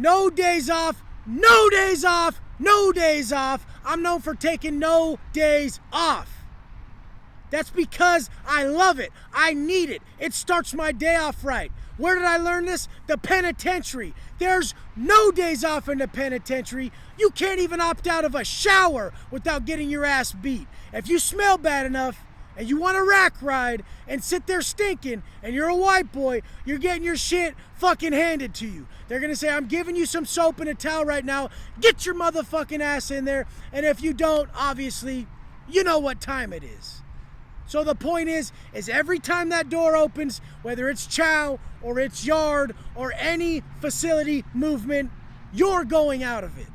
No days off, no days off, no days off. I'm known for taking no days off. That's because I love it. I need it. It starts my day off right. Where did I learn this? The penitentiary. There's no days off in the penitentiary. You can't even opt out of a shower without getting your ass beat. If you smell bad enough and you want a rack ride and sit there stinking and you're a white boy, you're getting your shit fucking handed to you. They're gonna say, I'm giving you some soap and a towel right now. Get your motherfucking ass in there. And if you don't, obviously, you know what time it is. So the point is every time that door opens, whether it's chow or it's yard or any facility movement, you're going out of it.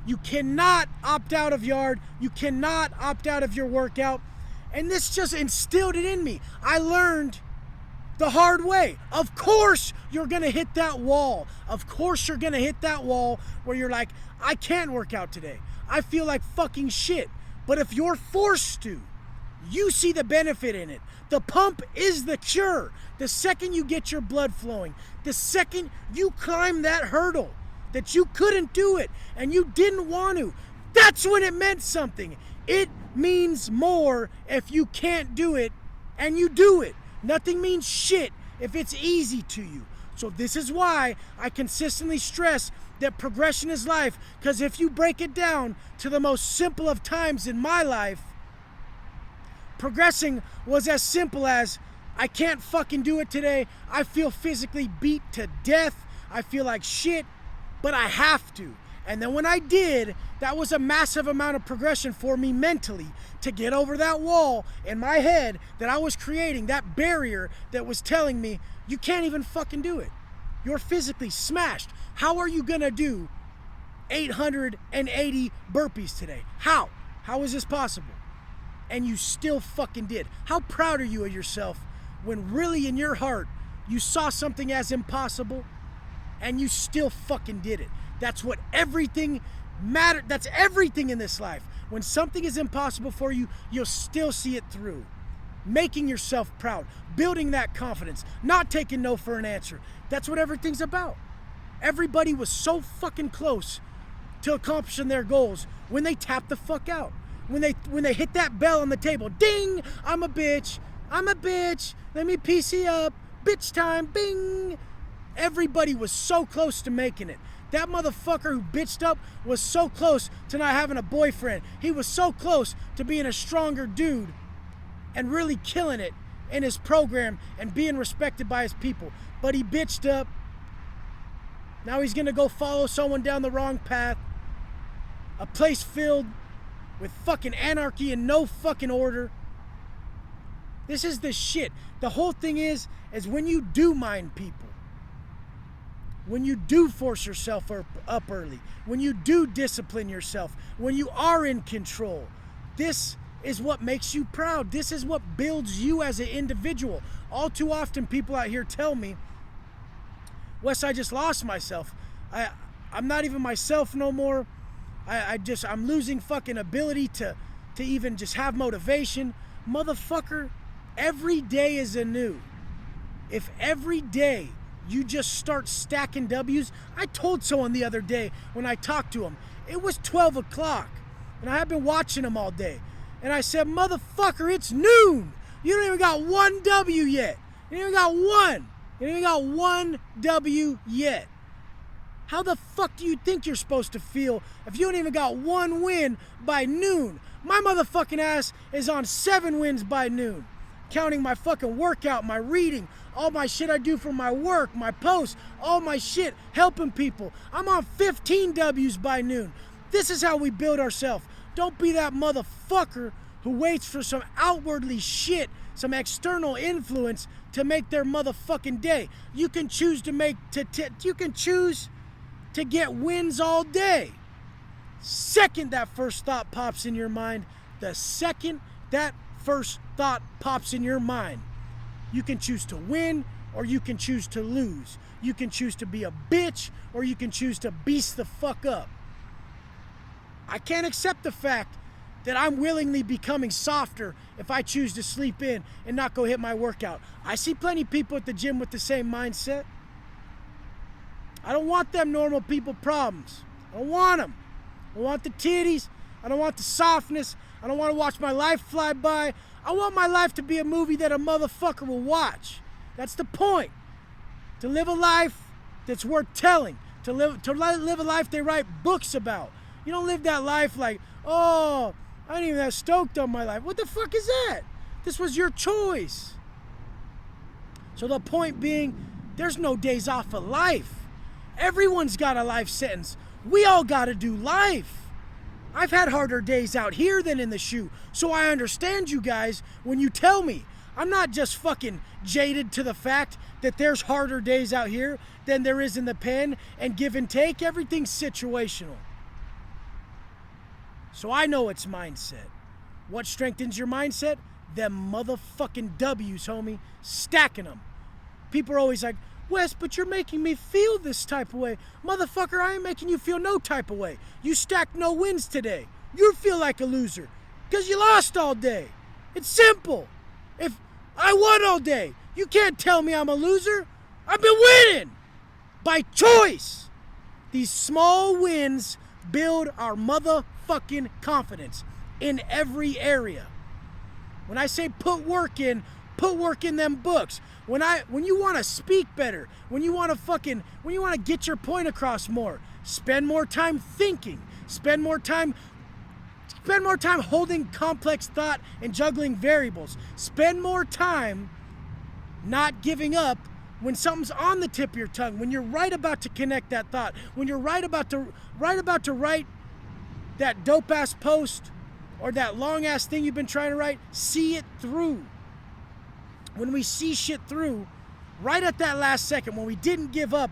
You cannot opt out of yard. You cannot opt out of your workout. And this just instilled it in me. I learned the hard way. Of course you're going to hit that wall. Of course you're going to hit that wall where you're like, I can't work out today. I feel like fucking shit. But if you're forced to, you see the benefit in it. The pump is the cure. The second you get your blood flowing, the second you climb that hurdle that you couldn't do it and you didn't want to, that's when it meant something. It means more if you can't do it and you do it. Nothing means shit if it's easy to you. So this is why I consistently stress that progression is life, because if you break it down to the most simple of times in my life, progressing was as simple as, I can't fucking do it today. I feel physically beat to death. I feel like shit, but I have to. And then when I did, that was a massive amount of progression for me mentally to get over that wall in my head that I was creating, that barrier that was telling me, you can't even fucking do it. You're physically smashed. How are you gonna do 880 burpees today? How? How is this possible? And you still fucking did. How proud are you of yourself when really in your heart you saw something as impossible and you still fucking did it? That's what everything matters. That's everything in this life. When something is impossible for you, you'll still see it through. Making yourself proud, building that confidence, not taking no for an answer. That's what everything's about. Everybody was so fucking close to accomplishing their goals when they tapped the fuck out. When they hit that bell on the table, ding, I'm a bitch, let me PC up, bitch time, bing. Everybody was so close to making it. That motherfucker who bitched up was so close to not having a boyfriend. He was so close to being a stronger dude and really killing it in his program and being respected by his people. But he bitched up. Now he's gonna go follow someone down the wrong path. A place filled with fucking anarchy and no fucking order. This is the shit. The whole thing is when you do mind people, when you do force yourself up early, when you do discipline yourself, when you are in control, this is what makes you proud. This is what builds you as an individual. All too often people out here tell me, Wes, I just lost myself. I'm not even myself no more. I'm losing fucking ability to even just have motivation. Motherfucker, every day is anew. If every day you just start stacking W's, I told someone the other day when I talked to him, it was 12 o'clock and I have been watching him all day. And I said, motherfucker, it's noon. You don't even got one W yet. You don't even got one. You don't even got one W yet. How the fuck do you think you're supposed to feel if you don't even got one win by noon? My motherfucking ass is on 7 wins by noon. Counting my fucking workout, my reading, all my shit I do for my work, my posts, all my shit, helping people. I'm on 15 W's by noon. This is how we build ourselves. Don't be that motherfucker who waits for some outwardly shit, some external influence to make their motherfucking day. You can choose to get wins all day. Second that first thought pops in your mind, the second that first thought pops in your mind, you can choose to win or you can choose to lose. You can choose to be a bitch or you can choose to beast the fuck up. I can't accept the fact that I'm willingly becoming softer if I choose to sleep in and not go hit my workout. I see plenty of people at the gym with the same mindset. I don't want them normal people problems. I don't want them. I don't want the titties. I don't want the softness. I don't want to watch my life fly by. I want my life to be a movie that a motherfucker will watch. That's the point. To live a life that's worth telling. To live a life they write books about. You don't live that life like, oh, I ain't even that stoked on my life. What the fuck is that? This was your choice. So the point being, there's no days off of life. Everyone's got a life sentence. We all got to do life. I've had harder days out here than in the shoe. So I understand you guys when you tell me. I'm not just fucking jaded to the fact that there's harder days out here than there is in the pen, and give and take. Everything's situational. So I know it's mindset. What strengthens your mindset? Them motherfucking W's, homie. Stacking them. People are always like, Wes, but you're making me feel this type of way. Motherfucker, I ain't making you feel no type of way. You stacked no wins today. You feel like a loser because you lost all day. It's simple. If I won all day, you can't tell me I'm a loser. I've been winning by choice. These small wins build our motherfucking confidence in every area. When I say put work in them books. When you want to speak better, when you want to get your point across more, spend more time thinking, spend more time holding complex thought and juggling variables. Spend more time not giving up when something's on the tip of your tongue, when you're right about to connect that thought, when you're right about to write that dope ass post or that long ass thing you've been trying to write. See it through. When we see shit through, right at that last second, when we didn't give up,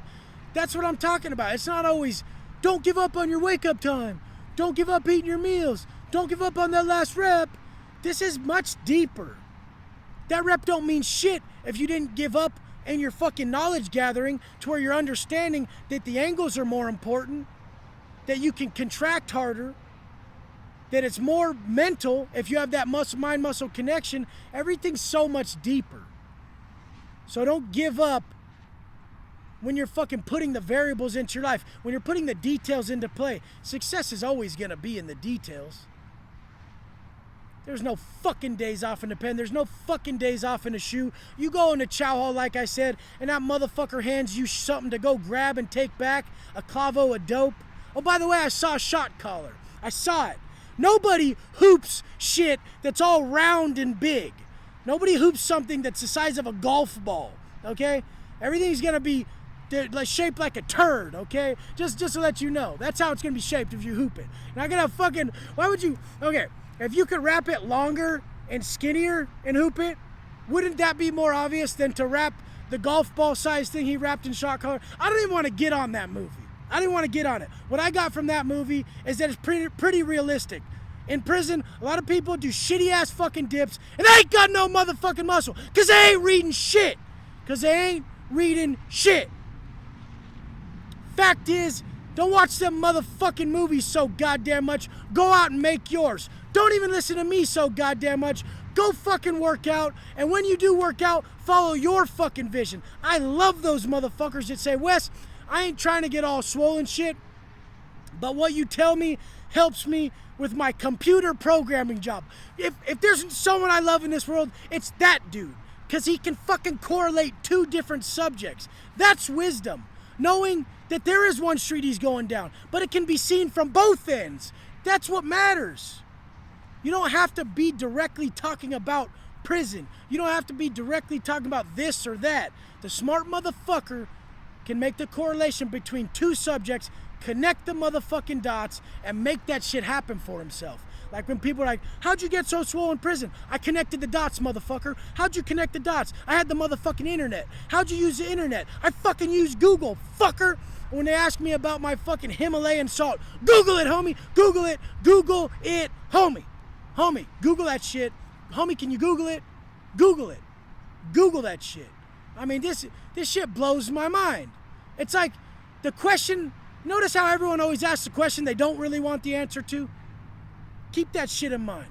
that's what I'm talking about. It's not always, don't give up on your wake-up time. Don't give up eating your meals. Don't give up on that last rep. This is much deeper. That rep don't mean shit if you didn't give up in your fucking knowledge gathering to where you're understanding that the angles are more important, that you can contract harder, that it's more mental if you have that mind-muscle connection. Everything's so much deeper. So don't give up when you're fucking putting the variables into your life, when you're putting the details into play. Success is always going to be in the details. There's no fucking days off in the pen. There's no fucking days off in the shoe. You go into chow hall, like I said, and that motherfucker hands you something to go grab and take back, a clavo, a dope. Oh, by the way, I saw a shot collar. I saw it. Nobody hoops shit that's all round and big. Nobody hoops something that's the size of a golf ball, okay? Everything's going to be shaped like a turd, okay? Just to let you know. That's how it's going to be shaped if you hoop it. Not going to fucking... Why would you... Okay, if you could wrap it longer and skinnier and hoop it, wouldn't that be more obvious than to wrap the golf ball size thing he wrapped in shot collar? I don't even want to get on that movie. I didn't want to get on it. What I got from that movie is that it's pretty realistic. In prison, a lot of people do shitty ass fucking dips and they ain't got no motherfucking muscle because they ain't reading shit. Fact is, don't watch them motherfucking movies so goddamn much. Go out and make yours. Don't even listen to me so goddamn much. Go fucking work out, and when you do work out, follow your fucking vision. I love those motherfuckers that say, Wes, I ain't trying to get all swollen shit, but what you tell me helps me with my computer programming job. If there's someone I love in this world, it's that dude, because he can fucking correlate two different subjects. That's wisdom. Knowing that there is one street he's going down, but it can be seen from both ends. That's what matters. You don't have to be directly talking about prison. You don't have to be directly talking about this or that. The smart motherfucker can make the correlation between two subjects, connect the motherfucking dots, and make that shit happen for himself. Like when people are like, how'd you get so swole in prison? I connected the dots, motherfucker. How'd you connect the dots? I had the motherfucking internet. How'd you use the internet? I fucking used Google, fucker. When they ask me about my fucking Himalayan salt, Google it, homie. Google it. Google it, homie. Homie, Google that shit. Homie, can you Google it? Google it. Google that shit. I mean, this shit blows my mind. It's like the question, notice how everyone always asks the question they don't really want the answer to? Keep that shit in mind.